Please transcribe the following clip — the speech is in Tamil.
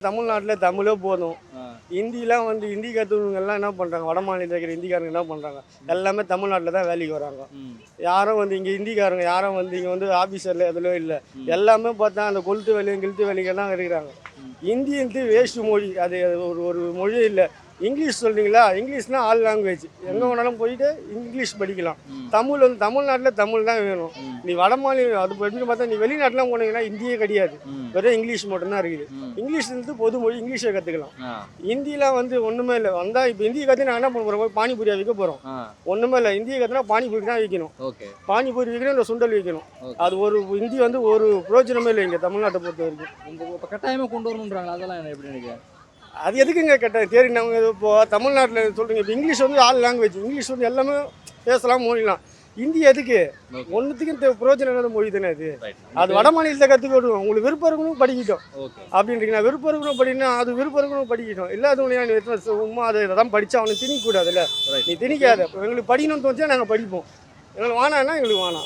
தமிழ்நாட்டில் தமிழே போதும். ஆ. ஹிந்திலாம் வந்து ஹிந்தி கற்றுக்கவங்கெல்லாம் என்ன பண்ணுறாங்க, வட மாநிலத்தில் இருக்கிற ஹிந்திக்காரங்க என்ன பண்ணுறாங்க, எல்லாமே தமிழ்நாட்டில் தான் வேலைக்கு வராங்க. ம். யாரும் வந்து இங்கே ஹிந்திக்காரங்க யாரும் வந்து இங்கே வந்து ஆஃபீஸரில் எதுலையும் இல்லை. எல்லாமே பார்த்தா அந்த கொளுத்து வேலையும் கிழுத்து வேலைக்கு தான் இருக்கிறாங்க. ஹிந்தின்ட்டு வேஸ்ட் மொழி, அது ஒரு ஒரு மொழியே இல்லை. இங்கிலீஷ் சொல்றீங்களா, இங்கிலீஷ்னால் ஆல் லாங்குவேஜ், எங்கே வேணாலும் போயிட்டு இங்கிலீஷ் படிக்கலாம். தமிழ் வந்து தமிழ்நாட்டில் தமிழ் தான் வேணும். நீ வட மாநிலம் அது எப்படின்னு பார்த்தா நீ வெளிநாட்டுலாம் போனீங்கன்னா இந்தியே கிடையாது, வெறும் இங்கிலீஷ் மட்டும்தான் இருக்குது. இங்கிலீஷ் வந்து பொது மொழி, இங்கிலீஷை கற்றுக்கலாம். ஆ. ஹிந்திலாம் வந்து ஒன்றுமே இல்லை. வந்தால் இப்போ ஹிந்தி கற்று நான் என்ன பண்ண போகிறோம், பானிபூரியா விற்க போகிறோம். ஆ. ஒன்றுமே இல்லை. ஹிந்தியை கற்றுனா பானிபூரி தான் விற்கணும். ஓகே. பானிபூரி விற்கணும், இந்த சுண்டல் விற்கணும். Okay. அது ஒரு ஹிந்தி வந்து ஒரு பிரயோஜனமே இல்லை இங்கே தமிழ்நாட்டை பொறுத்த வரைக்கும். இப்போ கட்டாயமாக கொண்டு வரணுன்றாங்க, அதெல்லாம் என்ன எப்படி நினைக்கிறேன்? அது எதுக்குங்க கேட்டேன் தேறினவங்க இப்போ தமிழ்நாட்டில் சொல்கிறீங்க. இப்போ இங்கிலீஷ் வந்து ஆல் லாங்குவேஜ், இங்கிலீஷ் வந்து எல்லாமே பேசலாம், மொழிலாம். ஹிந்தி எதுக்கு? ஒன்றுத்துக்கும் பிரயோஜனம் இல்லாத மொழி தானே அது. அது வட மாநிலத்தை கற்றுக்கிடுவோம். உங்களுக்கு விருப்பம் இருக்கணும் படிக்கிட்டோம் ஓகே. அப்படின்றீங்கன்னா, விருப்பம் இருக்கணும் படிக்கணும், அது விருப்பம் இருக்கணும் படிக்கட்டும். இல்லாதவங்க சும்மா அதை தான் படித்தா அவனுக்கு திணிக்கூடாதுல்ல. Right. நீ திணிக்காத. எங்களுக்கு படிக்கணும்னு தோணுச்சா நாங்கள் படிப்போம். எங்களுக்கு வேணான்னா எங்களுக்கு வேணாம்.